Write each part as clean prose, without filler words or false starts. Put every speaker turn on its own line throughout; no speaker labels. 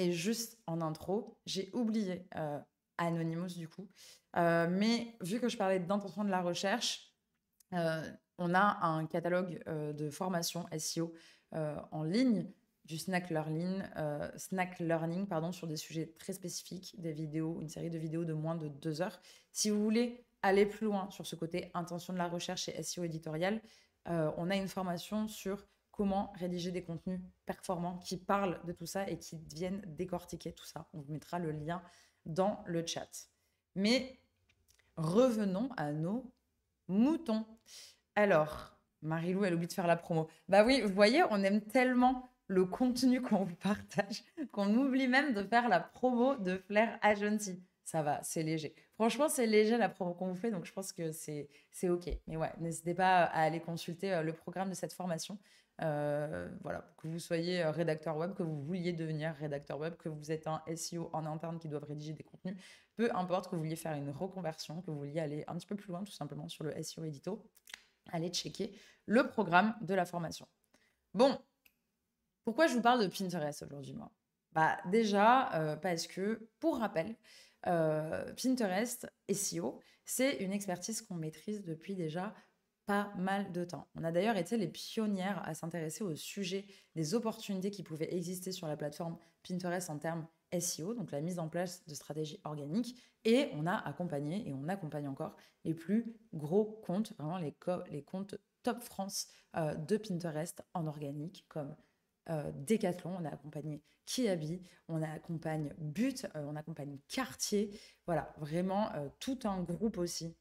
Et juste en intro, j'ai oublié Anonymous du coup. Mais vu que je parlais d'intention de la recherche, on a un catalogue de formation SEO en ligne du Snack Learning pardon, sur des sujets très spécifiques, des vidéos, une série de vidéos de moins de 2 heures. Si vous voulez aller plus loin sur ce côté intention de la recherche et SEO éditorial, on a une formation sur comment rédiger des contenus performants qui parlent de tout ça et qui viennent décortiquer tout ça. On vous mettra le lien dans le chat. Mais revenons à nos moutons. Alors, Marilou, elle oublie de faire la promo. Bah oui, vous voyez, on aime tellement le contenu qu'on vous partage qu'on oublie même de faire la promo de Flair Agency. Ça va, c'est léger. Franchement, c'est léger la promo qu'on vous fait, donc je pense que c'est OK. Mais ouais, n'hésitez pas à aller consulter le programme de cette formation. Voilà, que vous soyez rédacteur web, que vous vouliez devenir rédacteur web, que vous êtes un SEO en interne qui doit rédiger des contenus, peu importe que vous vouliez faire une reconversion, que vous vouliez aller un petit peu plus loin tout simplement sur le SEO édito, allez checker le programme de la formation. Bon, pourquoi je vous parle de Pinterest aujourd'hui, moi? Bah, déjà, parce que, pour rappel, Pinterest SEO, c'est une expertise qu'on maîtrise depuis déjà pas mal de temps. On a d'ailleurs été les pionnières à s'intéresser au sujet des opportunités qui pouvaient exister sur la plateforme Pinterest en termes SEO, donc la mise en place de stratégies organiques, et on a accompagné, et on accompagne encore, les plus gros comptes, vraiment les comptes top France de Pinterest en organique, comme Decathlon, on a accompagné Kiabi, on accompagne But, on accompagne Cartier, voilà, vraiment tout un groupe aussi.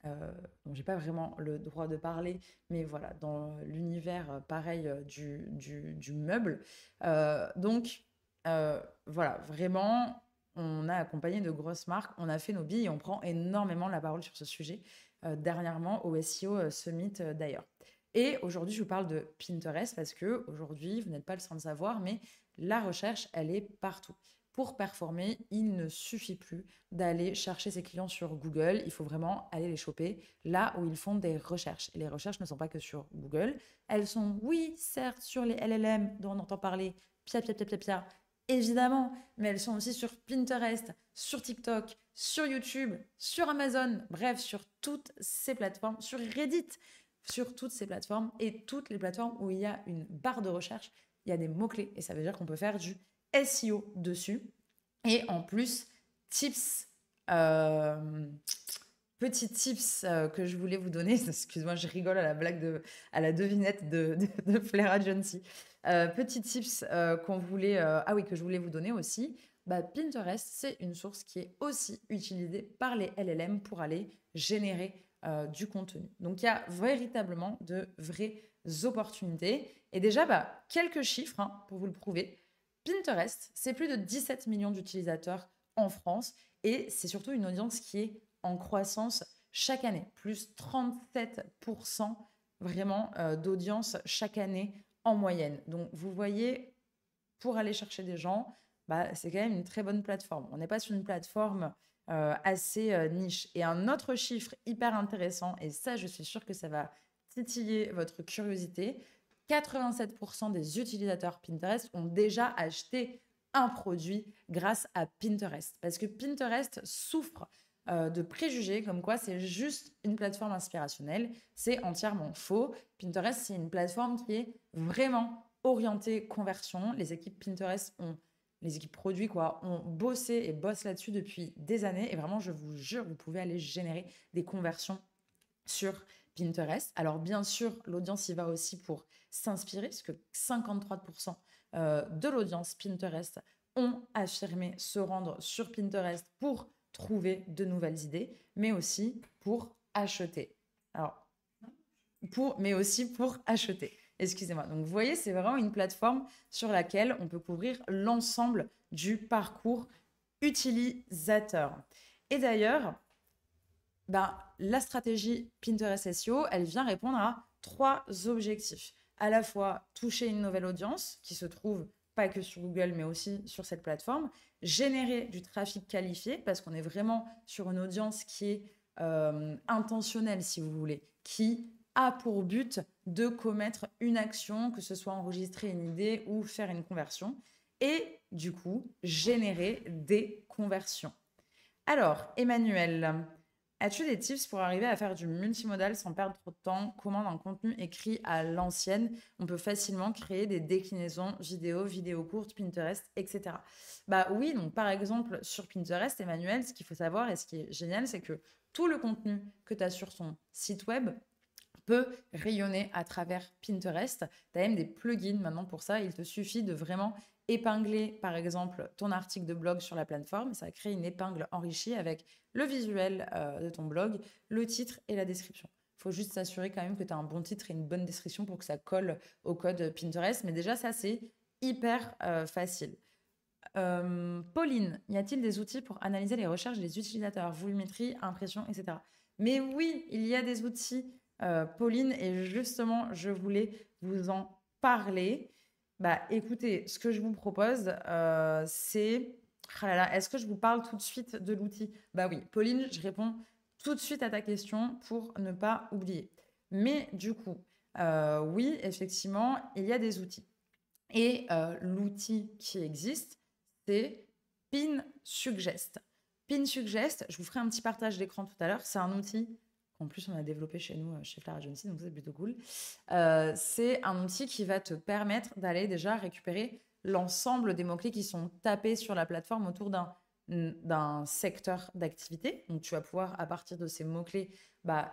Bon, j'ai pas vraiment le droit de parler, mais voilà, dans l'univers pareil du meuble. Donc, voilà, vraiment, on a accompagné de grosses marques, on a fait nos billes et on prend énormément la parole sur ce sujet, dernièrement au SEO Summit d'ailleurs. Et aujourd'hui, je vous parle de Pinterest parce que aujourd'hui, vous n'êtes pas le sans le savoir, mais la recherche, elle est partout. Pour performer, il ne suffit plus d'aller chercher ses clients sur Google. Il faut vraiment aller les choper là où ils font des recherches. Et les recherches ne sont pas que sur Google. Elles sont, oui, certes, sur les LLM dont on entend parler, pia, pia, pia, pia, pia, évidemment, mais elles sont aussi sur Pinterest, sur TikTok, sur YouTube, sur Amazon, bref, sur toutes ces plateformes, sur Reddit, sur toutes ces plateformes et toutes les plateformes où il y a une barre de recherche, il y a des mots-clés et ça veut dire qu'on peut faire du SEO dessus. Et en plus, tips, euh, petits tips que je voulais vous donner. Excuse-moi, je rigole à la blague à la devinette de Flair Agency. Petits tips que je voulais vous donner aussi. Bah, Pinterest, c'est une source qui est aussi utilisée par les LLM pour aller générer du contenu. Donc, il y a véritablement de vraies opportunités. Et déjà, bah, quelques chiffres hein, pour vous le prouver. Pinterest, c'est plus de 17 millions d'utilisateurs en France et c'est surtout une audience qui est en croissance chaque année, plus 37% vraiment d'audience chaque année en moyenne. Donc vous voyez, pour aller chercher des gens, bah, c'est quand même une très bonne plateforme. On n'est pas sur une plateforme assez niche. Et un autre chiffre hyper intéressant, et ça je suis sûre que ça va titiller votre curiosité, 87% des utilisateurs Pinterest ont déjà acheté un produit grâce à Pinterest. Parce que Pinterest souffre de préjugés comme quoi c'est juste une plateforme inspirationnelle. C'est entièrement faux. Pinterest, c'est une plateforme qui est vraiment orientée conversion. Les équipes Pinterest les équipes produits ont bossé et bossent là-dessus depuis des années. Et vraiment, je vous jure, vous pouvez aller générer des conversions sur Pinterest. Alors bien sûr, l'audience y va aussi pour s'inspirer, parce que 53% de l'audience Pinterest ont affirmé se rendre sur Pinterest pour trouver de nouvelles idées, mais aussi pour acheter. Alors, mais aussi pour acheter. Excusez-moi. Donc, vous voyez, c'est vraiment une plateforme sur laquelle on peut couvrir l'ensemble du parcours utilisateur. Et d'ailleurs, ben, la stratégie Pinterest SEO, elle vient répondre à 3 objectifs. À la fois toucher une nouvelle audience qui se trouve pas que sur Google, mais aussi sur cette plateforme, générer du trafic qualifié, parce qu'on est vraiment sur une audience qui est intentionnelle, si vous voulez, qui a pour but de commettre une action, que ce soit enregistrer une idée ou faire une conversion. et du coup, générer des conversions. Alors, Emmanuel, as-tu des tips pour arriver à faire du multimodal sans perdre trop de temps? Comment dans le contenu écrit à l'ancienne, on peut facilement créer des déclinaisons vidéos courtes, Pinterest, etc. Bah oui, donc par exemple, sur Pinterest, Emmanuel, ce qu'il faut savoir et ce qui est génial, c'est que tout le contenu que tu as sur son site web peut rayonner à travers Pinterest. Tu as même des plugins maintenant pour ça. Il te suffit de vraiment épingler, par exemple, ton article de blog sur la plateforme. Ça crée une épingle enrichie avec le visuel de ton blog, le titre et la description. Il faut juste s'assurer quand même que tu as un bon titre et une bonne description pour que ça colle au code Pinterest. Mais déjà, ça, c'est hyper facile. Pauline, y a-t-il des outils pour analyser les recherches des utilisateurs, volumétrie, impression, etc. Mais oui, il y a des outils, Pauline, et justement, je voulais vous en parler. Bah, écoutez, ce que je vous propose, c'est... Ah là là, est-ce que je vous parle tout de suite de l'outil? Bah oui, Pauline, je réponds tout de suite à ta question pour ne pas oublier. Mais du coup, oui, effectivement, il y a des outils. Et l'outil qui existe, c'est PinSuggest. PinSuggest, je vous ferai un petit partage d'écran tout à l'heure. C'est un outil qu'en plus on a développé chez nous, chez Fleur Agency, donc c'est plutôt cool. C'est un outil qui va te permettre d'aller déjà récupérer l'ensemble des mots-clés qui sont tapés sur la plateforme autour d'un secteur d'activité. Donc tu vas pouvoir, à partir de ces mots-clés,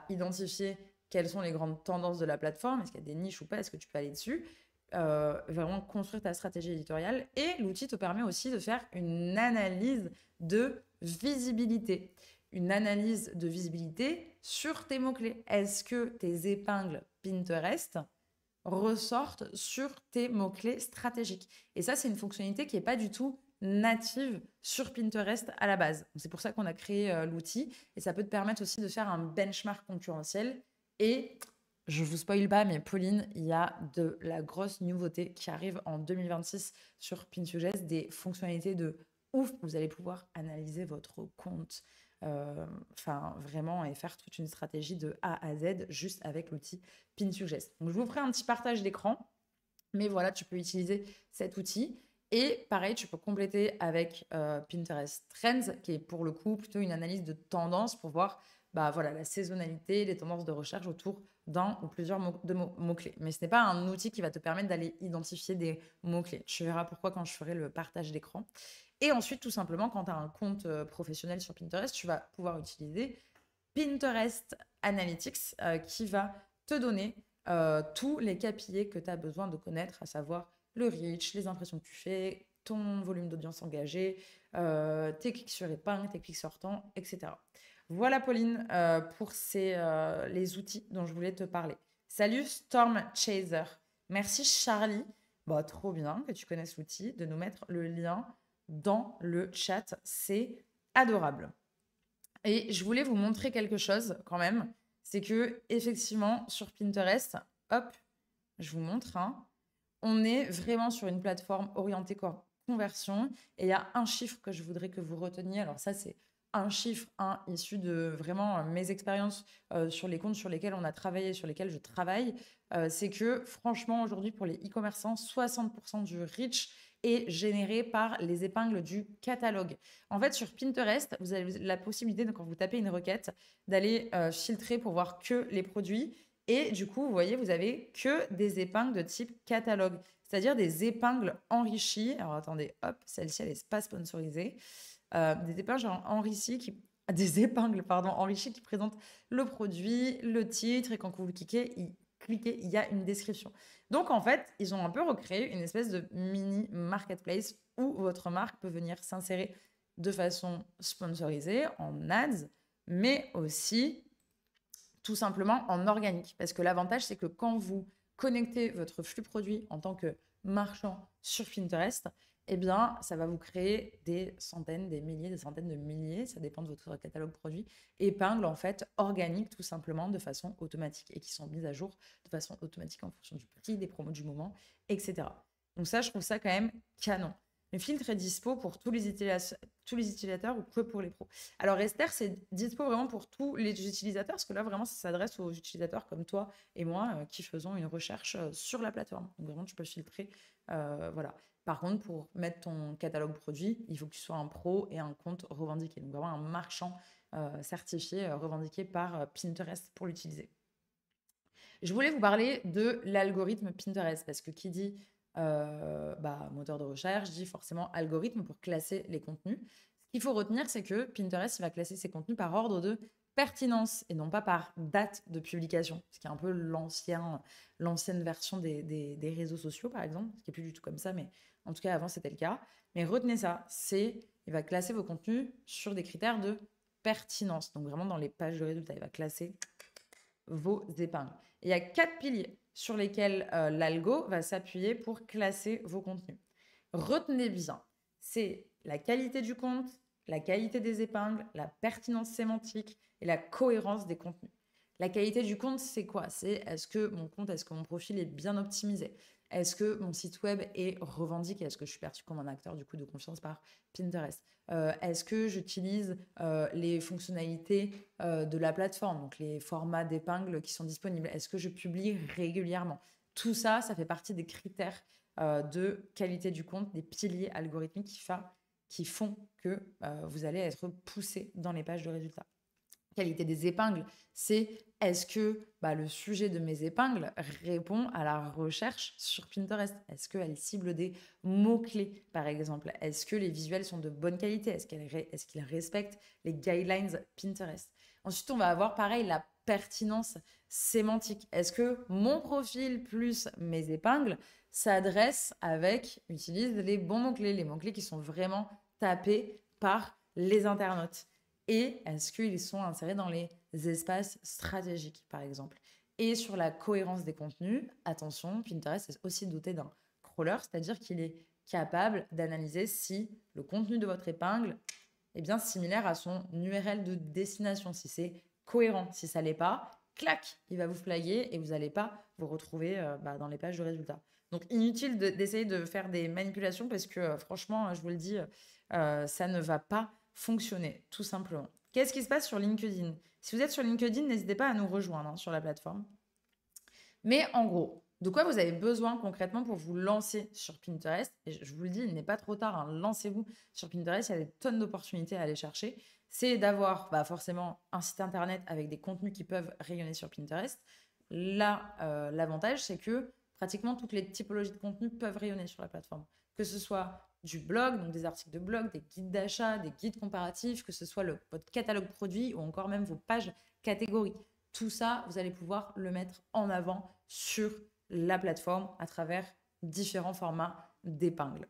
identifier quelles sont les grandes tendances de la plateforme. Est-ce qu'il y a des niches ou pas? Est-ce que tu peux aller dessus? Vraiment construire ta stratégie éditoriale. Et l'outil te permet aussi de faire une analyse de visibilité. Une analyse de visibilité sur tes mots-clés. Est-ce que tes épingles Pinterest ressortent sur tes mots-clés stratégiques? Et ça, c'est une fonctionnalité qui n'est pas du tout native sur Pinterest à la base. C'est pour ça qu'on a créé l'outil. Et ça peut te permettre aussi de faire un benchmark concurrentiel. Et je vous spoil pas, mais Pauline, il y a de la grosse nouveauté qui arrive en 2026 sur PinSuggest, des fonctionnalités de ouf. Vous allez pouvoir analyser votre compte, vraiment, et faire toute une stratégie de A à Z juste avec l'outil PinSuggest. Donc, je vous ferai un petit partage d'écran, mais voilà, tu peux utiliser cet outil. Et pareil, tu peux compléter avec Pinterest Trends, qui est pour le coup plutôt une analyse de tendance pour voir la saisonnalité, les tendances de recherche autour d'un ou plusieurs mots-clés. Mais ce n'est pas un outil qui va te permettre d'aller identifier des mots-clés. Tu verras pourquoi quand je ferai le partage d'écran. Et ensuite, tout simplement, quand tu as un compte professionnel sur Pinterest, tu vas pouvoir utiliser Pinterest Analytics qui va te donner tous les KPI que tu as besoin de connaître, à savoir le reach, les impressions que tu fais, ton volume d'audience engagé, tes clics sur épingle, tes clics sortants, etc. Voilà, Pauline, pour les outils dont je voulais te parler. Salut Storm Chaser. Merci Charlie. Trop bien que tu connaisses l'outil, de nous mettre le lien dans le chat. C'est adorable. Et je voulais vous montrer quelque chose quand même. C'est que effectivement, sur Pinterest, hop, je vous montre, hein, on est vraiment sur une plateforme orientée conversion. Et il y a un chiffre que je voudrais que vous reteniez. Alors ça, c'est un chiffre, issu de vraiment mes expériences sur les comptes sur lesquels on a travaillé, sur lesquels je travaille. C'est que franchement, aujourd'hui, pour les e-commerçants, 60% du reach est généré par les épingles du catalogue. En fait, sur Pinterest, vous avez la possibilité, quand vous tapez une requête, d'aller filtrer pour voir que les produits. Et du coup, vous voyez, vous avez que des épingles de type catalogue, c'est-à-dire des épingles enrichies. Alors attendez, hop, celle-ci, elle n'est pas sponsorisée. Des épingles enrichies qui présentent le produit, le titre, et quand vous cliquez, il y a une description. Donc en fait, ils ont un peu recréé une espèce de mini marketplace où votre marque peut venir s'insérer de façon sponsorisée en ads, mais aussi tout simplement en organique. Parce que l'avantage, c'est que quand vous connectez votre flux produit en tant que marchand sur Pinterest, eh bien, ça va vous créer des centaines, des milliers, des centaines de milliers, ça dépend de votre catalogue produit, épingles en fait organiques tout simplement de façon automatique et qui sont mises à jour de façon automatique en fonction du prix, des promos du moment, etc. Donc ça, je trouve ça quand même canon. Le filtre est dispo pour tous les utilisateurs ou que pour les pros? Alors, Esther, c'est dispo vraiment pour tous les utilisateurs, parce que là, vraiment, ça s'adresse aux utilisateurs comme toi et moi qui faisons une recherche sur la plateforme. Donc, vraiment, tu peux filtrer. Voilà. Par contre, pour mettre ton catalogue produit, il faut que tu sois un pro et un compte revendiqué. Donc, vraiment un marchand certifié, revendiqué par Pinterest pour l'utiliser. Je voulais vous parler de l'algorithme Pinterest parce que qui dit moteur de recherche dit forcément algorithme pour classer les contenus. Ce qu'il faut retenir, c'est que Pinterest il va classer ses contenus par ordre de pertinence et non pas par date de publication, ce qui est un peu l'ancienne version des réseaux sociaux, par exemple, ce qui n'est plus du tout comme ça, mais en tout cas, avant, c'était le cas. Mais retenez ça, il va classer vos contenus sur des critères de pertinence. Donc vraiment, dans les pages de résultats, il va classer vos épingles. Et il y a 4 piliers sur lesquels l'algo va s'appuyer pour classer vos contenus. Retenez bien, c'est la qualité du compte, la qualité des épingles, la pertinence sémantique et la cohérence des contenus. La qualité du compte, c'est quoi? C'est est-ce que mon profil est bien optimisé? Est-ce que mon site web est revendiqué? Est-ce que je suis perçue comme un acteur du coup de confiance par Pinterest? Est-ce que j'utilise les fonctionnalités de la plateforme, donc les formats d'épingles qui sont disponibles? Est-ce que je publie régulièrement? Tout ça, ça fait partie des critères de qualité du compte, des piliers algorithmiques qui font que vous allez être poussé dans les pages de résultats. Qualité des épingles, c'est est-ce que le sujet de mes épingles répond à la recherche sur Pinterest? Est-ce qu'elle cible des mots-clés, par exemple? Est-ce que les visuels sont de bonne qualité? Est-ce qu'ils respectent les guidelines Pinterest? Ensuite, on va avoir pareil la pertinence sémantique. Est-ce que mon profil plus mes épingles utilise les bons mots-clés, les mots-clés qui sont vraiment tapés par les internautes? Et est-ce qu'ils sont insérés dans les espaces stratégiques, par exemple? Et sur la cohérence des contenus, attention, Pinterest est aussi doté d'un crawler, c'est-à-dire qu'il est capable d'analyser si le contenu de votre épingle est bien similaire à son URL de destination, si c'est cohérent. Si ça ne l'est pas, clac, il va vous flaguer et vous n'allez pas vous retrouver dans les pages de résultats. Donc, inutile d'essayer de faire des manipulations parce que franchement, je vous le dis, ça ne va pas fonctionner, tout simplement. Qu'est-ce qui se passe sur LinkedIn? Si vous êtes sur LinkedIn, n'hésitez pas à nous rejoindre sur la plateforme. Mais en gros, de quoi vous avez besoin concrètement pour vous lancer sur Pinterest? Et je vous le dis, il n'est pas trop tard, lancez-vous sur Pinterest, il y a des tonnes d'opportunités à aller chercher. C'est d'avoir forcément un site internet avec des contenus qui peuvent rayonner sur Pinterest. Là, l'avantage, c'est que pratiquement toutes les typologies de contenus peuvent rayonner sur la plateforme. Que ce soit du blog, donc des articles de blog, des guides d'achat, des guides comparatifs, que ce soit votre catalogue produit ou encore même vos pages catégories. Tout ça, vous allez pouvoir le mettre en avant sur la plateforme à travers différents formats d'épingles.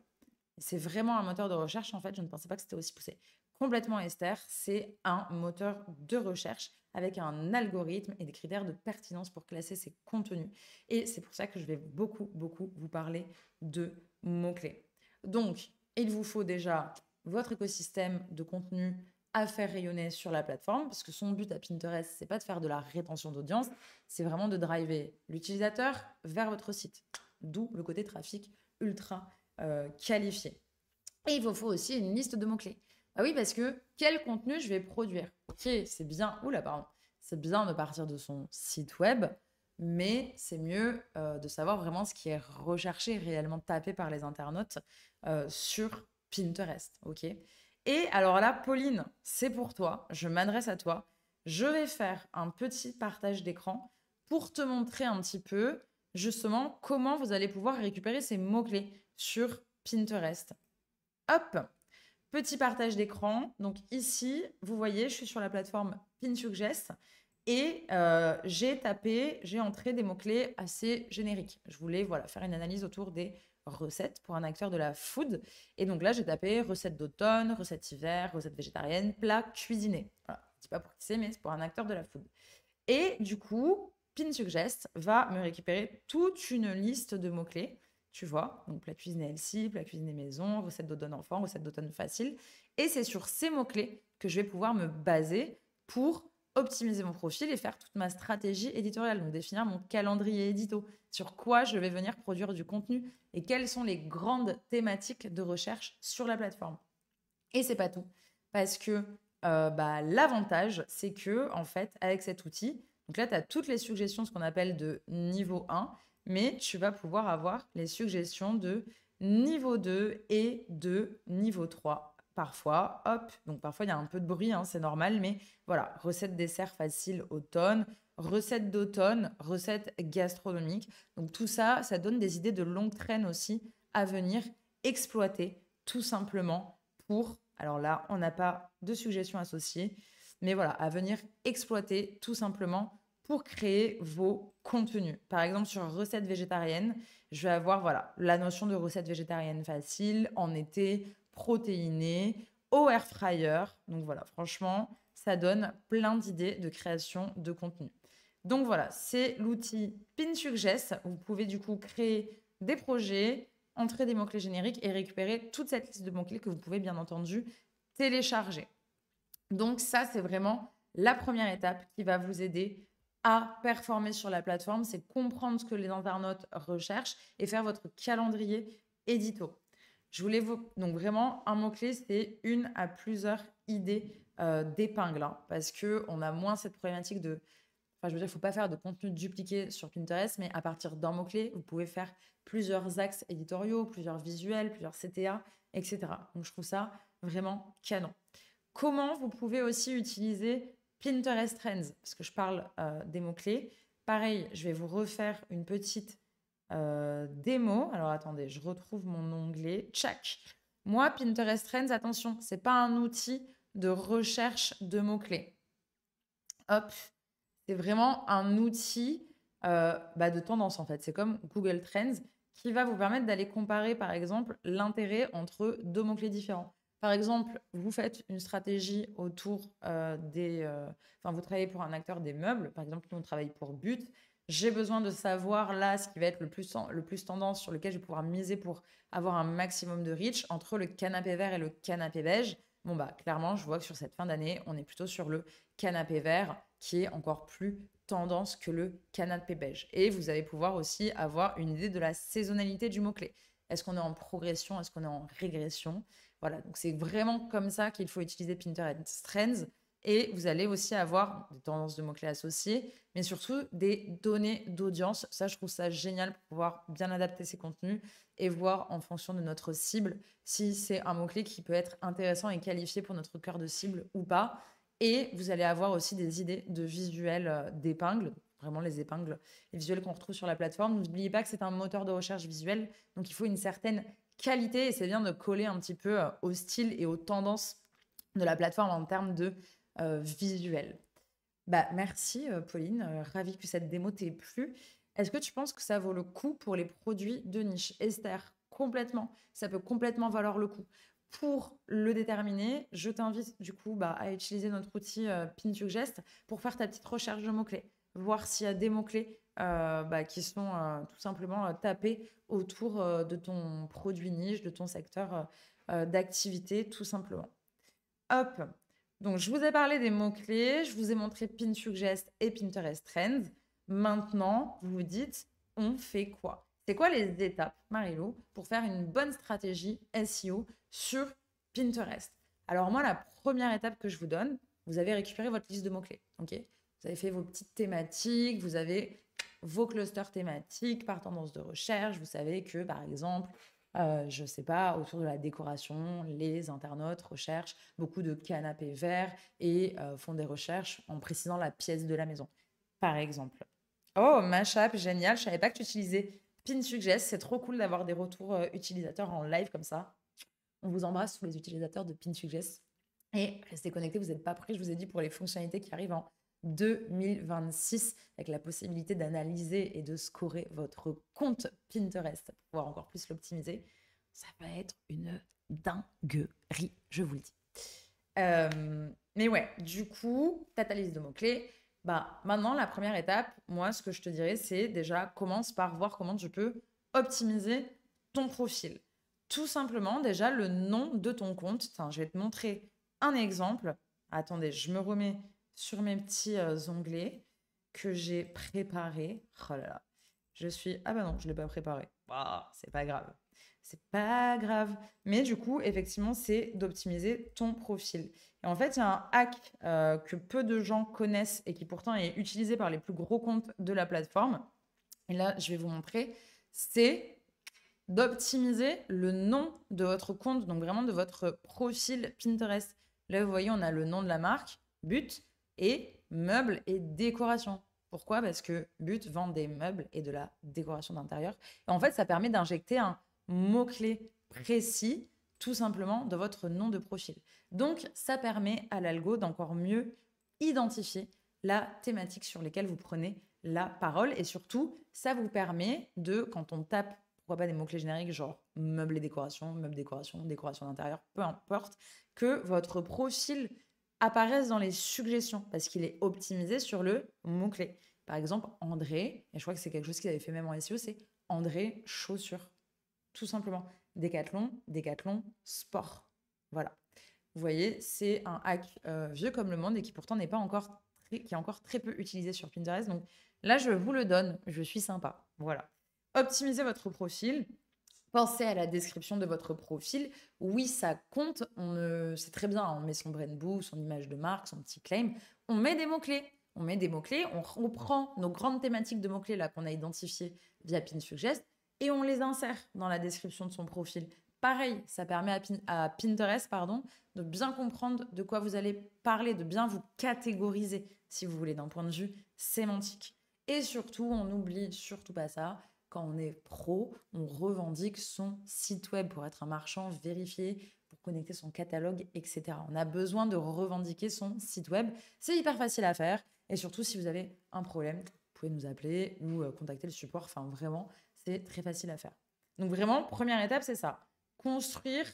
C'est vraiment un moteur de recherche, en fait, je ne pensais pas que c'était aussi poussé. Complètement Esther, c'est un moteur de recherche avec un algorithme et des critères de pertinence pour classer ses contenus. Et c'est pour ça que je vais beaucoup vous parler de mots-clés. Donc, il vous faut déjà votre écosystème de contenu à faire rayonner sur la plateforme, parce que son but à Pinterest, c'est pas de faire de la rétention d'audience, c'est vraiment de driver l'utilisateur vers votre site. D'où le côté trafic ultra qualifié. Et il vous faut aussi une liste de mots-clés. Oui, parce que quel contenu je vais produire? Ok, c'est bien, c'est bien de partir de son site web, mais c'est mieux de savoir vraiment ce qui est recherché, réellement tapé par les internautes sur Pinterest, ok? Et alors là, Pauline, c'est pour toi, je m'adresse à toi. Je vais faire un petit partage d'écran pour te montrer un petit peu justement comment vous allez pouvoir récupérer ces mots-clés sur Pinterest. Hop, petit partage d'écran. Donc ici, vous voyez, je suis sur la plateforme PinSuggest et j'ai entré des mots-clés assez génériques. Je voulais faire une analyse autour des recettes pour un acteur de la food. Et donc là, j'ai tapé recettes d'automne, recettes hiver, recettes végétariennes, plats cuisinés. Voilà, je ne dis pas pour qui c'est, mais c'est pour un acteur de la food. Et du coup, PinSuggest va me récupérer toute une liste de mots-clés. Tu vois, donc plat cuisiné healthy, plat cuisiné maison, recette d'automne enfant, recette d'automne facile. Et c'est sur ces mots-clés que je vais pouvoir me baser pour optimiser mon profil et faire toute ma stratégie éditoriale. Donc, définir mon calendrier édito, sur quoi je vais venir produire du contenu et quelles sont les grandes thématiques de recherche sur la plateforme. Et c'est pas tout, parce que l'avantage, c'est que en fait, avec cet outil, donc là, tu as toutes les suggestions, ce qu'on appelle de niveau 1, mais tu vas pouvoir avoir les suggestions de niveau 2 et de niveau 3. Parfois, hop, donc parfois il y a un peu de bruit, hein, c'est normal, mais voilà, recette dessert facile automne, recette d'automne, recette gastronomique. Donc tout ça, ça donne des idées de longue traîne aussi à venir exploiter tout simplement pour, alors là, on n'a pas de suggestions associées, mais voilà, à venir exploiter tout simplement pour créer vos contenus. Par exemple, sur recette végétarienne, je vais avoir voilà, la notion de recette végétarienne facile, en été, protéinée, au air fryer. Donc voilà, franchement, ça donne plein d'idées de création de contenu. Donc voilà, c'est l'outil PinSuggest. Vous pouvez du coup créer des projets, entrer des mots-clés génériques et récupérer toute cette liste de mots-clés que vous pouvez bien entendu télécharger. Donc ça, c'est vraiment la première étape qui va vous aider à performer sur la plateforme, c'est comprendre ce que les internautes recherchent et faire votre calendrier édito. Je voulais vous... Donc vraiment, un mot-clé, c'est une à plusieurs idées d'épingles, hein, parce qu'on a moins cette problématique de... Enfin, je veux dire, il ne faut pas faire de contenu dupliqué sur Pinterest, mais à partir d'un mot-clé, vous pouvez faire plusieurs axes éditoriaux, plusieurs visuels, plusieurs CTA, etc. Donc, je trouve ça vraiment canon. Comment vous pouvez aussi utiliser Pinterest Trends? Parce que je parle des mots-clés. Pareil, je vais vous refaire une petite démo. Alors, attendez, je retrouve mon onglet. Tchac. Moi, Pinterest Trends, attention, ce n'est pas un outil de recherche de mots-clés. Hop, c'est vraiment un outil de tendance en fait. C'est comme Google Trends qui va vous permettre d'aller comparer par exemple l'intérêt entre deux mots-clés différents. Par exemple, vous faites une stratégie autour vous travaillez pour un acteur des meubles. Par exemple, nous on travaille pour But. J'ai besoin de savoir là ce qui va être le plus tendance sur lequel je vais pouvoir miser pour avoir un maximum de reach entre le canapé vert et le canapé beige. Bon, clairement, je vois que sur cette fin d'année, on est plutôt sur le canapé vert qui est encore plus tendance que le canapé beige. Et vous allez pouvoir aussi avoir une idée de la saisonnalité du mot-clé. Est-ce qu'on est en progression? Est-ce qu'on est en régression? Voilà, donc c'est vraiment comme ça qu'il faut utiliser Pinterest Trends. Et vous allez aussi avoir des tendances de mots-clés associées, mais surtout des données d'audience. Ça, je trouve ça génial pour pouvoir bien adapter ses contenus et voir en fonction de notre cible si c'est un mot-clé qui peut être intéressant et qualifié pour notre cœur de cible ou pas. Et vous allez avoir aussi des idées de visuels d'épingles, vraiment les épingles, les visuels qu'on retrouve sur la plateforme. N'oubliez pas que c'est un moteur de recherche visuel, donc il faut une certaine qualité et c'est bien de coller un petit peu au style et aux tendances de la plateforme en termes de visuel. Merci Pauline, ravie que cette démo t'ait plu. Est-ce que tu penses que ça vaut le coup pour les produits de niche? Esther, complètement. Ça peut complètement valoir le coup. Pour le déterminer, je t'invite du coup à utiliser notre outil PinSuggest pour faire ta petite recherche de mots-clés, voir s'il y a des mots-clés qui sont tout simplement tapés autour de ton produit niche, de ton secteur d'activité, tout simplement. Hop, donc je vous ai parlé des mots-clés, je vous ai montré PinSuggest et Pinterest Trends. Maintenant, vous vous dites, on fait quoi? C'est quoi les étapes, Marilou, pour faire une bonne stratégie SEO sur Pinterest? Alors moi, la première étape que je vous donne, vous avez récupéré votre liste de mots-clés. Okay, vous avez fait vos petites thématiques, vous avez vos clusters thématiques par tendance de recherche. Vous savez que, par exemple, je ne sais pas, autour de la décoration, les internautes recherchent beaucoup de canapés verts et font des recherches en précisant la pièce de la maison, par exemple. Oh, Mashup, génial. Je ne savais pas que tu utilisais PinSuggest. C'est trop cool d'avoir des retours utilisateurs en live comme ça. On vous embrasse tous les utilisateurs de PinSuggest. Et restez connectés, vous n'êtes pas prêts. Je vous ai dit pour les fonctionnalités qui arrivent en 2026 avec la possibilité d'analyser et de scorer votre compte Pinterest pour pouvoir encore plus l'optimiser. Ça va être une dinguerie, je vous le dis. Mais ouais, du coup, tu as ta liste de mots-clés. Maintenant, la première étape, moi, ce que je te dirais, c'est déjà commence par voir comment tu peux optimiser ton profil. Tout simplement, déjà, le nom de ton compte. Enfin, je vais te montrer un exemple. Attendez, je me remets sur mes petits onglets que j'ai préparés. Oh là là, je suis... Ah bah non, je ne l'ai pas préparé. Ah, c'est pas grave. C'est pas grave. Mais du coup, effectivement, c'est d'optimiser ton profil. Et en fait, il y a un hack que peu de gens connaissent et qui pourtant est utilisé par les plus gros comptes de la plateforme. Et là, je vais vous montrer. C'est d'optimiser le nom de votre compte, donc vraiment de votre profil Pinterest. Là, vous voyez, on a le nom de la marque, But, et meubles et décoration. Pourquoi? Parce que But vend des meubles et de la décoration d'intérieur. Et en fait, ça permet d'injecter un mot-clé précis, tout simplement, de votre nom de profil. Donc, ça permet à l'algo d'encore mieux identifier la thématique sur laquelle vous prenez la parole. Et surtout, ça vous permet de, quand on tape pourquoi pas des mots-clés génériques genre meubles et décoration, décoration d'intérieur, peu importe, que votre profil apparaisse dans les suggestions parce qu'il est optimisé sur le mot-clé. Par exemple, André, et je crois que c'est quelque chose qu'ils avaient fait même en SEO, c'est André chaussures. Tout simplement. Décathlon, Décathlon, sport. Voilà. Vous voyez, c'est un hack vieux comme le monde et qui pourtant n'est pas encore qui est encore très peu utilisé sur Pinterest. Donc là, je vous le donne, je suis sympa. Voilà. Optimisez votre profil. Pensez à la description de votre profil. Oui, ça compte. C'est très bien. On met son brand book, son image de marque, son petit claim. On met des mots-clés. On met des mots-clés. On reprend nos grandes thématiques de mots-clés là qu'on a identifiées via PinSuggest et on les insère dans la description de son profil. Pareil, ça permet à Pinterest de bien comprendre de quoi vous allez parler, de bien vous catégoriser, si vous voulez, d'un point de vue sémantique. Et surtout, on n'oublie surtout pas ça, quand on est pro, on revendique son site web pour être un marchand vérifié, pour connecter son catalogue, etc. On a besoin de revendiquer son site web. C'est hyper facile à faire. Et surtout, si vous avez un problème, vous pouvez nous appeler ou contacter le support. Enfin, vraiment, c'est très facile à faire. Donc vraiment, première étape, c'est ça. Construire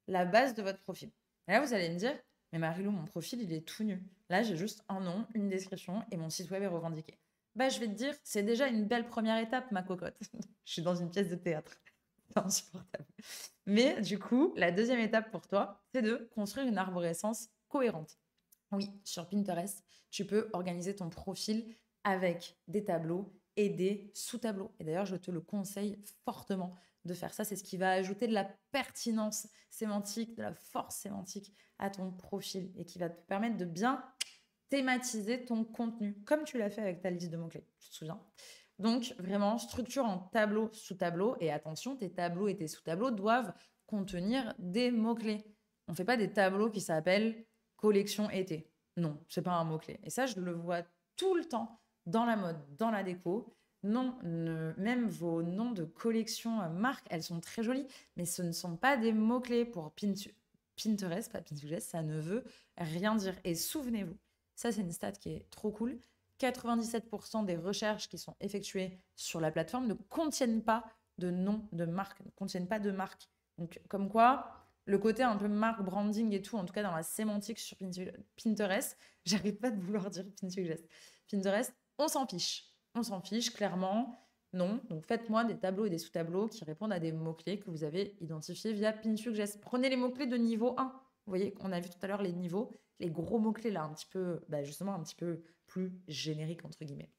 la base de votre profil. Et là, vous allez me dire, mais Marilou, mon profil, il est tout nu. Là, j'ai juste un nom, une description et mon site web est revendiqué. Bah, je vais te dire, c'est déjà une belle première étape, ma cocotte. Je suis dans une pièce de théâtre. C'est insupportable. Mais du coup, la deuxième étape pour toi, c'est de construire une arborescence cohérente. Oui, sur Pinterest, tu peux organiser ton profil avec des tableaux et des sous-tableaux. Et d'ailleurs, je te le conseille fortement de faire ça. C'est ce qui va ajouter de la pertinence sémantique, de la force sémantique à ton profil et qui va te permettre de bien thématiser ton contenu, comme tu l'as fait avec ta liste de mots-clés, tu te souviens? Donc, vraiment, structure en tableau, sous-tableau. Et attention, tes tableaux et tes sous-tableaux doivent contenir des mots-clés. On ne fait pas des tableaux qui s'appellent collection été. Non, c'est pas un mot-clé. Et ça, je le vois tout le temps dans la mode, dans la déco. Non, même vos noms de collection marques, elles sont très jolies, mais ce ne sont pas des mots-clés pour Pinterest, pas Pinterest, ça ne veut rien dire. Et souvenez-vous, ça, c'est une stat qui est trop cool. 97% des recherches qui sont effectuées sur la plateforme ne contiennent pas de nom de marque, ne contiennent pas de marque. Donc, comme quoi, le côté un peu marque, branding et tout, en tout cas dans la sémantique sur Pinterest, j'arrive pas de vouloir dire Pinterest, on s'en fiche. On s'en fiche, clairement. Non. Donc, faites-moi des tableaux et des sous-tableaux qui répondent à des mots-clés que vous avez identifiés via Pinsuggest. Prenez les mots-clés de niveau 1. Vous voyez, on a vu tout à l'heure les niveaux, les gros mots-clés là, un petit peu, justement, un petit peu plus génériques, entre guillemets.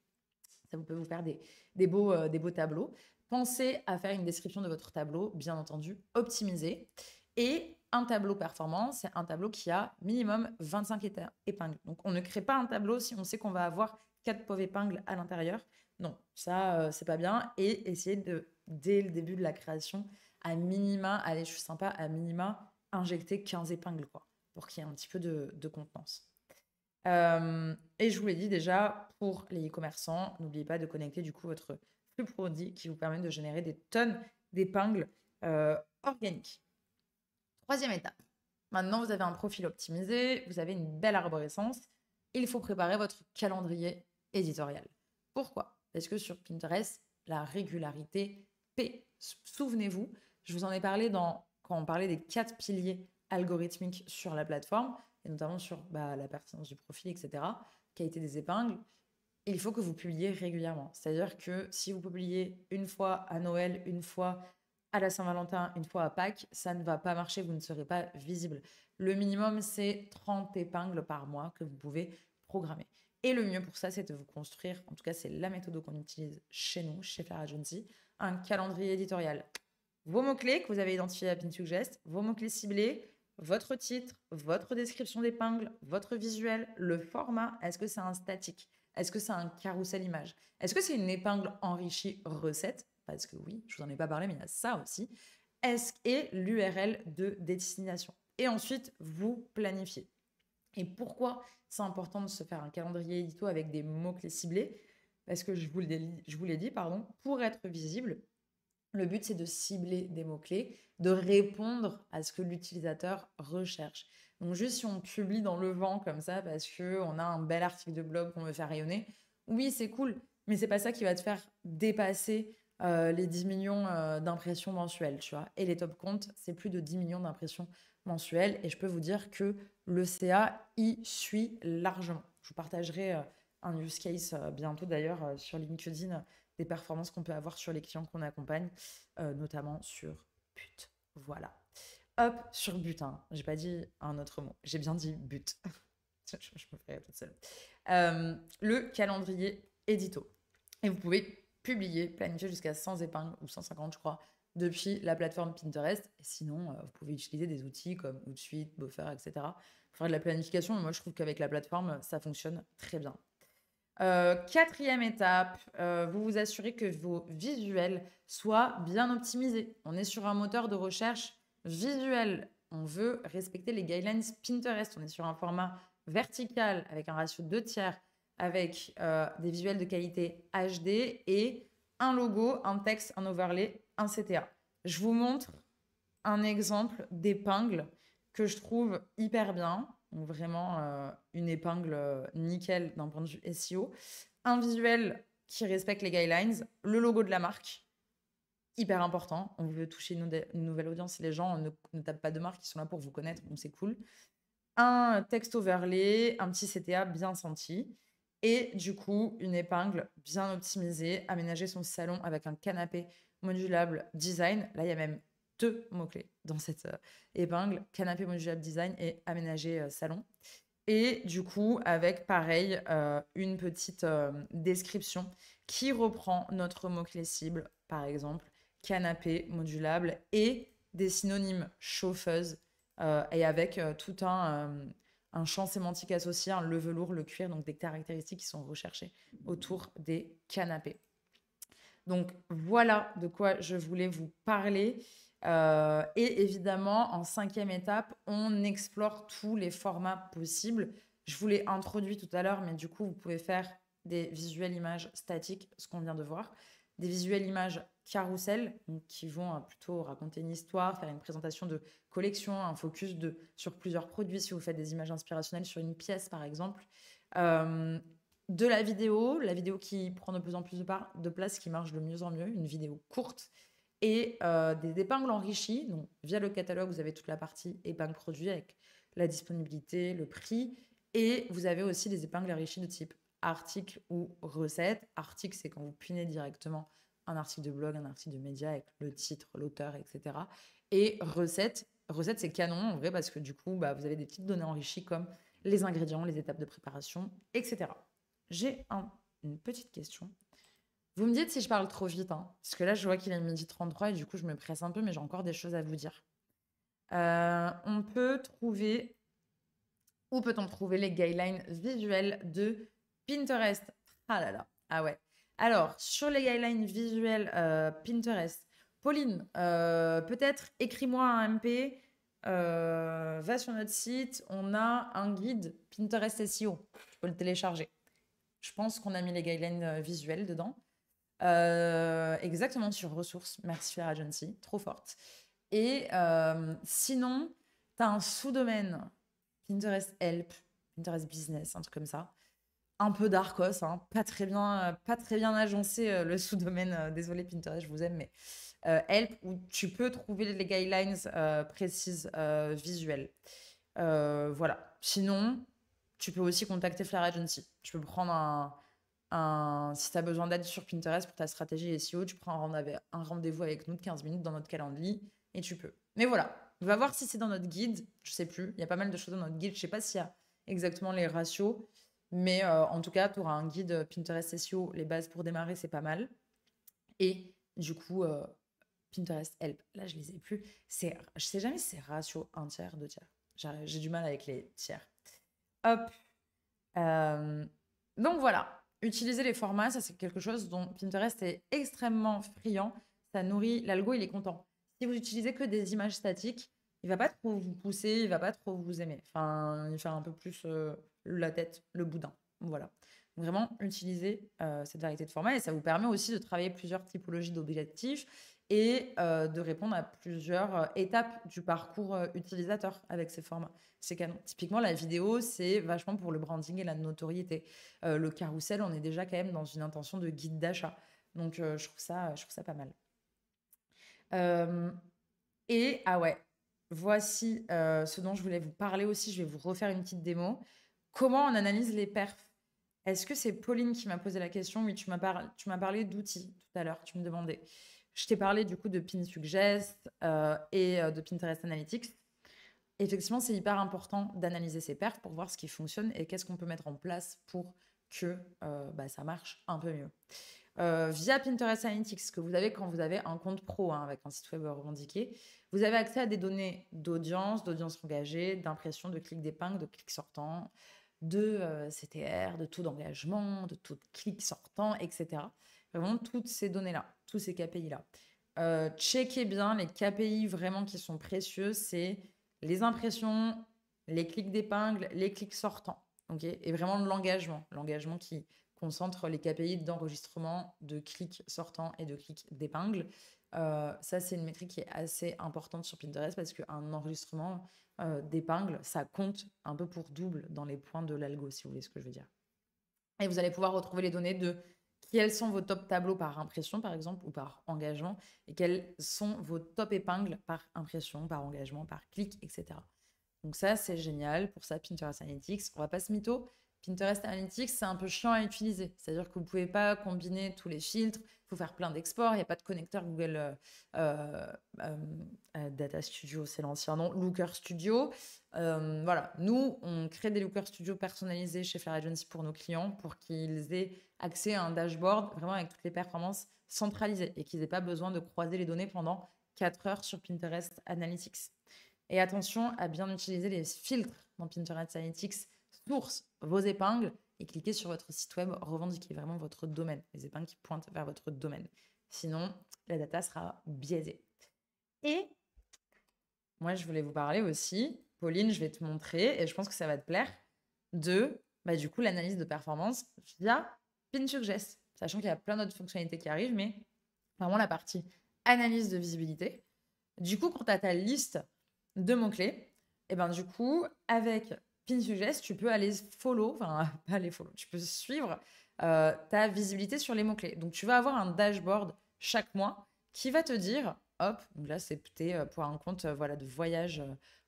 Ça peut vous faire des beaux tableaux. Pensez à faire une description de votre tableau, bien entendu, optimisé. Et un tableau performant, c'est un tableau qui a minimum 25 épingles. Donc, on ne crée pas un tableau si on sait qu'on va avoir 4 pauvres épingles à l'intérieur. Non, ça, c'est pas bien. Et essayez de, dès le début de la création, à minima, allez, je suis sympa, à minima, injecter 15 épingles, quoi, pour qu'il y ait un petit peu de contenance. Et je vous l'ai dit déjà, pour les e-commerçants, n'oubliez pas de connecter du coup votre flux produit qui vous permet de générer des tonnes d'épingles organiques. Troisième étape. Maintenant, vous avez un profil optimisé, vous avez une belle arborescence. Il faut préparer votre calendrier éditorial. Pourquoi? Parce que sur Pinterest, la régularité paie. Souvenez-vous, je vous en ai parlé quand on parlait des 4 piliers algorithmiques sur la plateforme, et notamment sur la pertinence du profil, etc., qualité des épingles. Il faut que vous publiez régulièrement. C'est-à-dire que si vous publiez une fois à Noël, une fois à la Saint-Valentin, une fois à Pâques, ça ne va pas marcher, vous ne serez pas visible. Le minimum, c'est 30 épingles par mois que vous pouvez programmer. Et le mieux pour ça, c'est de vous construire, en tout cas, c'est la méthode qu'on utilise chez nous, chez Flair Agency, un calendrier éditorial. Vos mots-clés que vous avez identifiés à Pinsuggest, vos mots-clés ciblés, votre titre, votre description d'épingle, votre visuel, le format. Est-ce que c'est un statique? Est-ce que c'est un carrousel image? Est-ce que c'est une épingle enrichie recette? Parce que oui, je vous en ai pas parlé, mais il y a ça aussi. Et l'URL de destination. Et ensuite, vous planifiez. Et pourquoi c'est important de se faire un calendrier édito avec des mots-clés ciblés? Parce que je vous l'ai dit, pardon, pour être visible, le but, c'est de cibler des mots-clés, de répondre à ce que l'utilisateur recherche. Donc, juste si on publie dans le vent comme ça parce qu'on a un bel article de blog qu'on veut faire rayonner, oui, c'est cool, mais c'est pas ça qui va te faire dépasser les 10 millions d'impressions mensuelles, tu vois. Et les top comptes, c'est plus de 10 millions d'impressions mensuelles. Et je peux vous dire que le CA y suit largement. Je vous partagerai un use case bientôt d'ailleurs sur LinkedIn des performances qu'on peut avoir sur les clients qu'on accompagne, notamment sur but. Voilà. Hop, sur but. Hein. J'ai pas dit un autre mot. J'ai bien dit but. je me ferai toute seule. Le calendrier édito. Et vous pouvez publier, planifier jusqu'à 100 épingles ou 150, je crois, depuis la plateforme Pinterest. Et sinon, vous pouvez utiliser des outils comme Hootsuite, Buffer, etc. pour faire de la planification. Mais moi, je trouve qu'avec la plateforme, ça fonctionne très bien. Quatrième étape, vous vous assurez que vos visuels soient bien optimisés. On est sur un moteur de recherche visuel. On veut respecter les guidelines Pinterest. On est sur un format vertical avec un ratio 2/3, avec des visuels de qualité HD et un logo, un texte, un overlay, un CTA. Je vous montre un exemple d'épingle que je trouve hyper bien. Donc vraiment une épingle nickel d'un point de vue SEO. Un visuel qui respecte les guidelines. Le logo de la marque, hyper important. On veut toucher une nouvelle audience et les gens ne tapent pas de marque, ils sont là pour vous connaître, donc c'est cool. Un texte overlay, un petit CTA bien senti. Et du coup, une épingle bien optimisée, aménager son salon avec un canapé modulable design. Là, il y a même 2 mots-clés dans cette épingle, canapé modulable design et aménager salon. Et du coup, avec pareil, une petite description qui reprend notre mot-clé cible, par exemple, canapé modulable et des synonymes chauffeuse et avec tout un champ sémantique associé, le velours, le cuir, donc des caractéristiques qui sont recherchées autour des canapés. Donc voilà de quoi je voulais vous parler. Et évidemment, en 5e étape, on explore tous les formats possibles. Je vous l'ai introduit tout à l'heure, mais du coup, vous pouvez faire des visuels images statiques, ce qu'on vient de voir, des visuels images carrousel, qui vont plutôt raconter une histoire, faire une présentation de collection, un focus sur plusieurs produits, si vous faites des images inspirationnelles sur une pièce, par exemple. De la vidéo qui prend de plus en plus de place, qui marche de mieux en mieux, une vidéo courte, et des épingles enrichies. Donc, via le catalogue, vous avez toute la partie épingles produits avec la disponibilité, le prix, et vous avez aussi des épingles enrichies de type article ou recette. Article, c'est quand vous pinez directement un article de blog, un article de média avec le titre, l'auteur, etc. Et recette, c'est canon en vrai parce que du coup, vous avez des petites données enrichies comme les ingrédients, les étapes de préparation, etc. J'ai une petite question. Vous me dites si je parle trop vite, hein, parce que là, je vois qu'il est 12h33 et du coup, je me presse un peu, mais j'ai encore des choses à vous dire. On peut trouver... Où peut-on trouver les guidelines visuelles de Pinterest? Ah là là, ah ouais. Alors, sur les guidelines visuelles Pinterest, Pauline, peut-être écris-moi un MP, va sur notre site, on a un guide Pinterest SEO, tu peux le télécharger. Je pense qu'on a mis les guidelines visuelles dedans. Exactement sur ressources, merci Flair Agency, trop forte. Et sinon, tu as un sous-domaine Pinterest Help, Pinterest Business, un truc comme ça. Un peu d'Arcos, hein, pas très bien agencé le sous-domaine. Désolé Pinterest, je vous aime, mais Help, où tu peux trouver les guidelines précises visuelles. Voilà. Sinon, tu peux aussi contacter Flair Agency. Tu peux prendre si tu as besoin d'aide sur Pinterest pour ta stratégie SEO, tu prends un rendez-vous avec nous de 15 minutes dans notre calendrier et tu peux. Mais voilà, on va voir si c'est dans notre guide. Je sais plus. Il y a pas mal de choses dans notre guide. Je sais pas s'il y a exactement les ratios. Mais en tout cas, tu auras un guide Pinterest SEO, les bases pour démarrer, c'est pas mal. Et du coup, Pinterest Help, là, je les ai plus. Je sais jamais si c'est ratio un tiers, deux tiers. J'ai du mal avec les tiers. Hop. Donc voilà, utiliser les formats, ça c'est quelque chose dont Pinterest est extrêmement friand. Ça nourrit l'algo, il est content. Si vous utilisez que des images statiques, il va pas trop vous pousser, il va pas trop vous aimer. Enfin, il fait un peu plus la tête, le boudin. Voilà. Donc vraiment, utiliser cette variété de formats et ça vous permet aussi de travailler plusieurs typologies d'objectifs et de répondre à plusieurs étapes du parcours utilisateur avec ces formats. C'est canon. Typiquement, la vidéo, c'est vachement pour le branding et la notoriété. Le carrousel, on est déjà quand même dans une intention de guide d'achat. Donc, je trouve ça pas mal. Euh, ah ouais, voici ce dont je voulais vous parler aussi. Je vais vous refaire une petite démo. Comment on analyse les perfs? Est-ce que c'est Pauline qui m'a posé la question? Oui, tu m'as parlé d'outils tout à l'heure. Tu me demandais. Je t'ai parlé du coup de PinSuggest et de Pinterest Analytics. Effectivement, c'est hyper important d'analyser ses perfs pour voir ce qui fonctionne et qu'est-ce qu'on peut mettre en place pour que ça marche un peu mieux. Via Pinterest Analytics, ce que vous avez quand vous avez un compte pro avec un site web revendiqué, vous avez accès à des données d'audience engagée, d'impression, de clics d'épingle, de clics sortants, de CTR, de taux d'engagement, de taux de clics sortants, etc. Vraiment toutes ces données-là, tous ces KPI-là. Checkez bien les KPI vraiment qui sont précieux, c'est les impressions, les clics d'épingle, les clics sortants. Et vraiment l'engagement qui concentre les KPI d'enregistrement, de clics sortants et de clics d'épingle. Ça, c'est une métrique qui est assez importante sur Pinterest parce qu'un enregistrement d'épingle, ça compte un peu pour double dans les points de l'algo, si vous voulez ce que je veux dire. Et vous allez pouvoir retrouver les données de quels sont vos top tableaux par impression, par exemple, ou par engagement, et quels sont vos top épingles par impression, par engagement, par clic, etc. Donc ça, c'est génial. Pour ça, Pinterest Analytics, on va pas se mytho. Pinterest Analytics, c'est un peu chiant à utiliser. C'est-à-dire que vous ne pouvez pas combiner tous les filtres. Il faut faire plein d'exports. Il n'y a pas de connecteur Google Data Studio, c'est l'ancien nom, Looker Studio. Voilà, nous, on crée des Looker Studio personnalisés chez Fair Agency pour nos clients pour qu'ils aient accès à un dashboard vraiment avec toutes les performances centralisées et qu'ils n'aient pas besoin de croiser les données pendant 4 heures sur Pinterest Analytics. Et attention à bien utiliser les filtres dans Pinterest Analytics, source vos épingles et cliquez sur votre site web, revendiquez vraiment votre domaine, les épingles qui pointent vers votre domaine. Sinon, la data sera biaisée. Et moi, je voulais vous parler aussi, Pauline, je vais te montrer, et je pense que ça va te plaire, de du coup l'analyse de performance via PinSuggest, sachant qu'il y a plein d'autres fonctionnalités qui arrivent, mais vraiment la partie analyse de visibilité. Du coup, quand tu as ta liste de mots-clés, et ben du coup, avec PinSuggest, tu peux aller follow, enfin, pas aller follow, tu peux suivre ta visibilité sur les mots-clés. Donc, tu vas avoir un dashboard chaque mois qui va te dire, hop, donc là, c'était pour un compte voilà, de voyage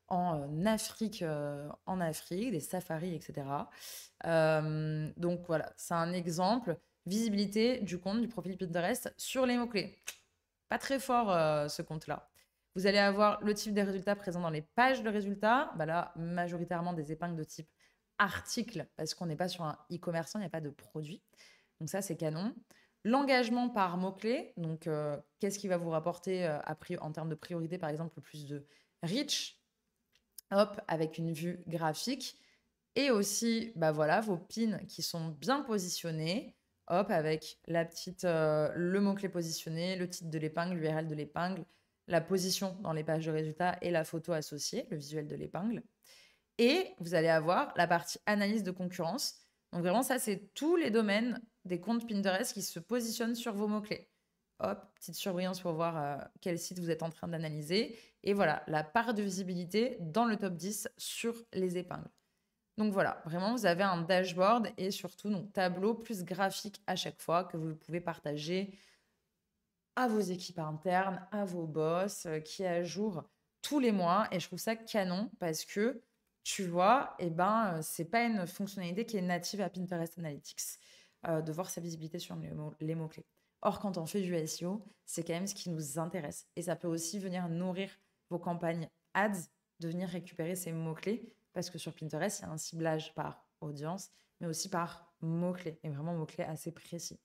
en Afrique, des safaris, etc. Donc, voilà, c'est un exemple. Visibilité du compte, du profil Pinterest sur les mots-clés. Pas très fort ce compte-là. Vous allez avoir le type des résultats présents dans les pages de résultats. Là, majoritairement des épingles de type article, parce qu'on n'est pas sur un e-commerçant, il n'y a pas de produit. Donc ça, c'est canon. L'engagement par mots-clés. Donc, qu'est-ce qui va vous rapporter en termes de priorité, par exemple, le plus de reach, hop, avec une vue graphique. Et aussi, voilà, vos pins qui sont bien positionnés. Hop, avec le mot-clé positionné, le titre de l'épingle, l'URL de l'épingle, la position dans les pages de résultats et la photo associée, le visuel de l'épingle. Et vous allez avoir la partie analyse de concurrence. Donc vraiment, ça, c'est tous les domaines des comptes Pinterest qui se positionnent sur vos mots-clés. Hop, petite surbrillance pour voir quel site vous êtes en train d'analyser. Et voilà, la part de visibilité dans le top 10 sur les épingles. Donc voilà, vraiment, vous avez un dashboard et surtout donc tableau plus graphique à chaque fois que vous pouvez partager à vos équipes internes, à vos boss, qui est à jour tous les mois. Et je trouve ça canon parce que, tu vois, c'est pas une fonctionnalité qui est native à Pinterest Analytics, de voir sa visibilité sur les mots-clés. Or, quand on fait du SEO, c'est quand même ce qui nous intéresse. Et ça peut aussi venir nourrir vos campagnes ads, de venir récupérer ces mots-clés, parce que sur Pinterest, il y a un ciblage par audience mais aussi par mots-clés, et vraiment mots-clés assez précis.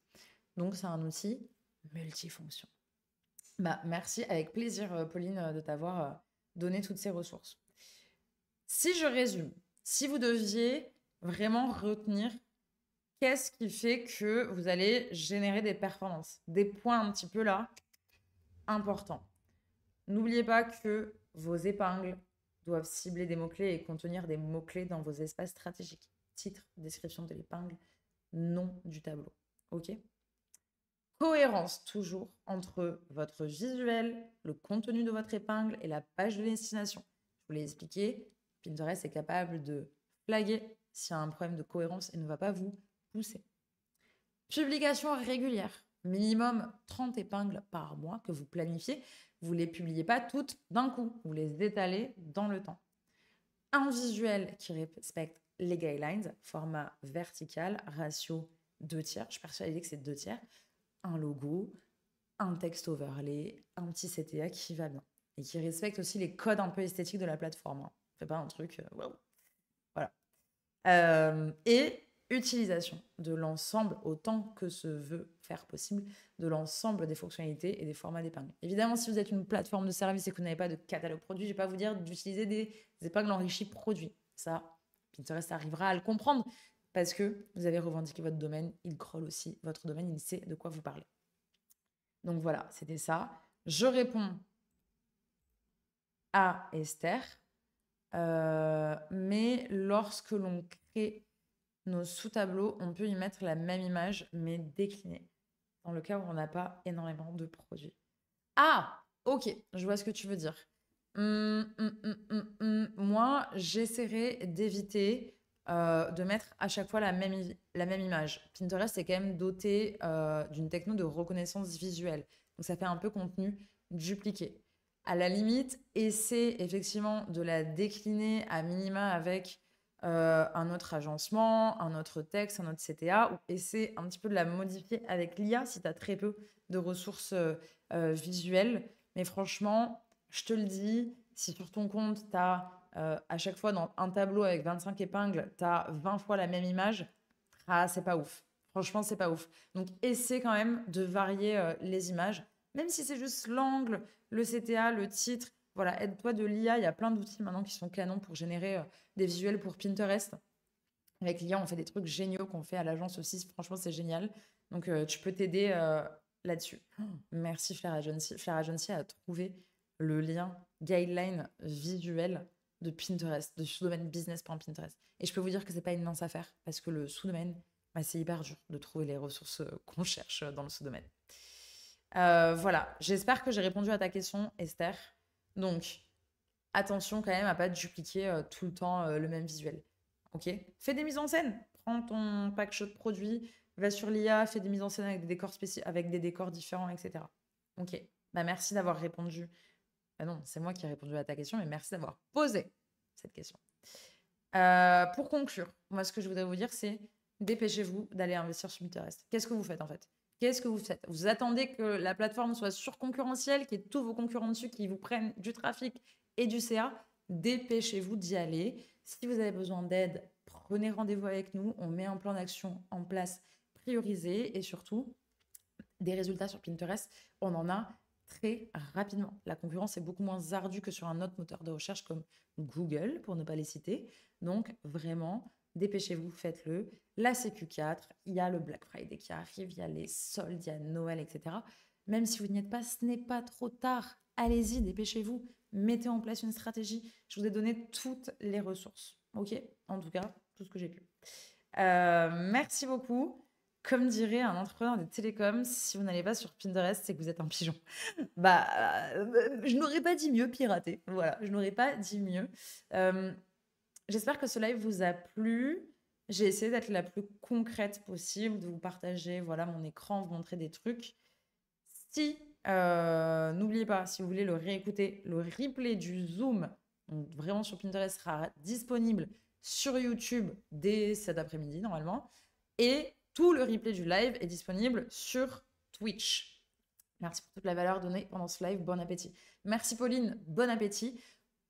Donc, c'est un outil multifonction. Merci, avec plaisir, Pauline, de t'avoir donné toutes ces ressources. Si je résume, si vous deviez vraiment retenir qu'est-ce qui fait que vous allez générer des performances, des points un petit peu là importants. N'oubliez pas que vos épingles doivent cibler des mots-clés et contenir des mots-clés dans vos espaces stratégiques. Titre, description de l'épingle, nom du tableau. OK ? Cohérence toujours entre votre visuel, le contenu de votre épingle et la page de destination. Je vous l'ai expliqué, Pinterest est capable de flaguer s'il y a un problème de cohérence et ne va pas vous pousser. Publication régulière, minimum 30 épingles par mois que vous planifiez. Vous ne les publiez pas toutes d'un coup, vous les étalez dans le temps. Un visuel qui respecte les guidelines, format vertical, ratio 2/3. Je suis persuadée que c'est 2/3. Un logo, un texte overlay, un petit CTA qui va bien. Et qui respecte aussi les codes un peu esthétiques de la plateforme. Hein. Fait pas un truc... wow. Voilà. Et utilisation de l'ensemble, autant que se veut faire possible, de l'ensemble des fonctionnalités et des formats d'épingles. Évidemment, si vous êtes une plateforme de service et que vous n'avez pas de catalogue produit, je ne vais pas vous dire d'utiliser des épingles enrichies produits. Ça, Pinterest arrivera à le comprendre parce que vous avez revendiqué votre domaine, il crawl aussi votre domaine, il sait de quoi vous parlez. Donc voilà, c'était ça. Je réponds à Esther. Mais lorsque l'on crée nos sous-tableaux, on peut y mettre la même image, mais déclinée, dans le cas où on n'a pas énormément de produits. Ah, ok, je vois ce que tu veux dire. Moi, j'essaierai d'éviter de mettre à chaque fois la même image. Pinterest est quand même doté d'une techno de reconnaissance visuelle. Donc, ça fait un peu contenu dupliqué. À la limite, essaie effectivement de la décliner à minima avec un autre agencement, un autre texte, un autre CTA, ou essaie un petit peu de la modifier avec l'IA si tu as très peu de ressources visuelles. Mais franchement, je te le dis, si sur ton compte, tu as à chaque fois dans un tableau avec 25 épingles, tu as 20 fois la même image, c'est pas ouf. Franchement, c'est pas ouf. Donc, essaie quand même de varier les images, même si c'est juste l'angle, le CTA, le titre. Voilà, aide-toi de l'IA. Il y a plein d'outils maintenant qui sont canons pour générer des visuels pour Pinterest. Avec l'IA, on fait des trucs géniaux qu'on fait à l'agence aussi. Franchement, c'est génial. Donc, tu peux t'aider là-dessus. Merci Flair Agency. Flair Agency a trouvé le lien guideline visuel de Pinterest, de sous-domaine business.pinterest. Et je peux vous dire que c'est pas une mince affaire parce que le sous-domaine, c'est hyper dur de trouver les ressources qu'on cherche dans le sous-domaine. Voilà, j'espère que j'ai répondu à ta question, Esther. Donc, attention quand même à pas dupliquer tout le temps le même visuel. Ok ? Fais des mises en scène. Prends ton pack shot produit, va sur l'IA, fais des mises en scène avec des décors avec des décors différents, etc. Ok. Merci d'avoir répondu. Non, c'est moi qui ai répondu à ta question, mais merci d'avoir posé cette question. Pour conclure, moi, ce que je voudrais vous dire, c'est dépêchez-vous d'aller investir sur Pinterest. Qu'est-ce que vous faites en fait ? Qu'est-ce que vous faites ? Vous attendez que la plateforme soit surconcurrentielle, qu'il y ait tous vos concurrents dessus qui vous prennent du trafic et du CA. Dépêchez-vous d'y aller. Si vous avez besoin d'aide, prenez rendez-vous avec nous. On met un plan d'action en place priorisé et surtout, des résultats sur Pinterest, on en a très rapidement. La concurrence est beaucoup moins ardue que sur un autre moteur de recherche comme Google, pour ne pas les citer. Donc, vraiment, dépêchez-vous, faites-le. La CQ4, il y a le Black Friday qui arrive, il y a les soldes, il y a Noël, etc. Même si vous n'y êtes pas, ce n'est pas trop tard. Allez-y, dépêchez-vous. Mettez en place une stratégie. Je vous ai donné toutes les ressources. OK ? En tout cas, tout ce que j'ai pu. Merci beaucoup. Comme dirait un entrepreneur de télécom, si vous n'allez pas sur Pinterest, c'est que vous êtes un pigeon. Je n'aurais pas dit mieux, pirater. Voilà, je n'aurais pas dit mieux. J'espère que ce live vous a plu. J'ai essayé d'être la plus concrète possible, de vous partager mon écran, vous montrer des trucs. Si, n'oubliez pas, si vous voulez le réécouter, le replay du Zoom, donc vraiment sur Pinterest, sera disponible sur YouTube dès cet après-midi, normalement. Et tout le replay du live est disponible sur Twitch. Merci pour toute la valeur donnée pendant ce live. Bon appétit. Merci Pauline, bon appétit.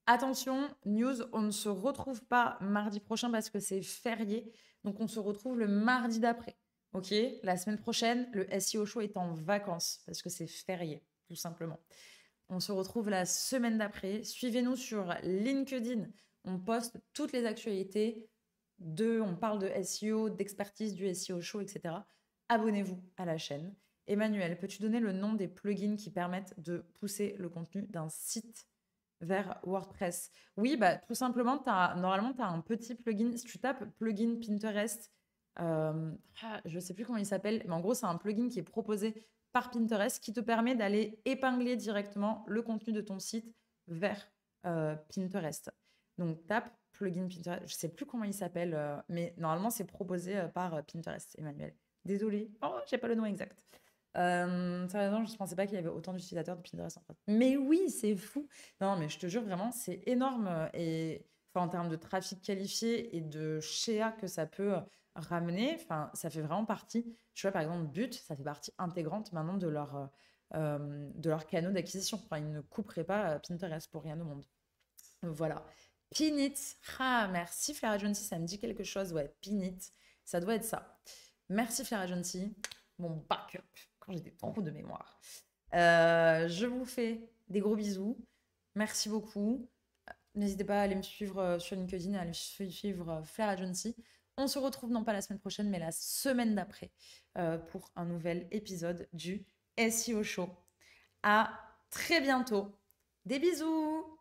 Attention, news, on ne se retrouve pas mardi prochain parce que c'est férié. Donc, on se retrouve le mardi d'après. OK? La semaine prochaine, le SEO Show est en vacances parce que c'est férié, tout simplement. On se retrouve la semaine d'après. Suivez-nous sur LinkedIn. On poste toutes les actualités. On parle de SEO, d'expertise du SEO Show, etc. Abonnez-vous à la chaîne. Emmanuel, peux-tu donner le nom des plugins qui permettent de pousser le contenu d'un site vers WordPress? Oui, bah, tout simplement, normalement, tu as un petit plugin. Si tu tapes plugin Pinterest, je ne sais plus comment il s'appelle, mais en gros, c'est un plugin qui est proposé par Pinterest qui te permet d'aller épingler directement le contenu de ton site vers Pinterest. Donc, tape plugin Pinterest. Je ne sais plus comment il s'appelle, mais normalement, c'est proposé par Pinterest, Emmanuel. Désolée. Oh, j'ai pas le nom exact. Sérieusement, je ne pensais pas qu'il y avait autant d'utilisateurs de Pinterest en fait. Mais oui, c'est fou. Non, mais je te jure, vraiment, c'est énorme. Et enfin, en termes de trafic qualifié et de SHEA que ça peut ramener, enfin, ça fait vraiment partie. Tu vois, par exemple, But, ça fait partie intégrante maintenant de leur canaux d'acquisition. Enfin, ils ne couperaient pas Pinterest pour rien au monde. Voilà. Pinit. Ah, merci Flair Agency, ça me dit quelque chose. Ouais, Pinit. Ça doit être ça. Merci Flair Agency. Mon backup quand j'ai des trous de mémoire. Je vous fais des gros bisous. Merci beaucoup. N'hésitez pas à aller me suivre sur LinkedIn et à aller suivre Flair Agency. On se retrouve non pas la semaine prochaine, mais la semaine d'après pour un nouvel épisode du SEO Show. À très bientôt. Des bisous!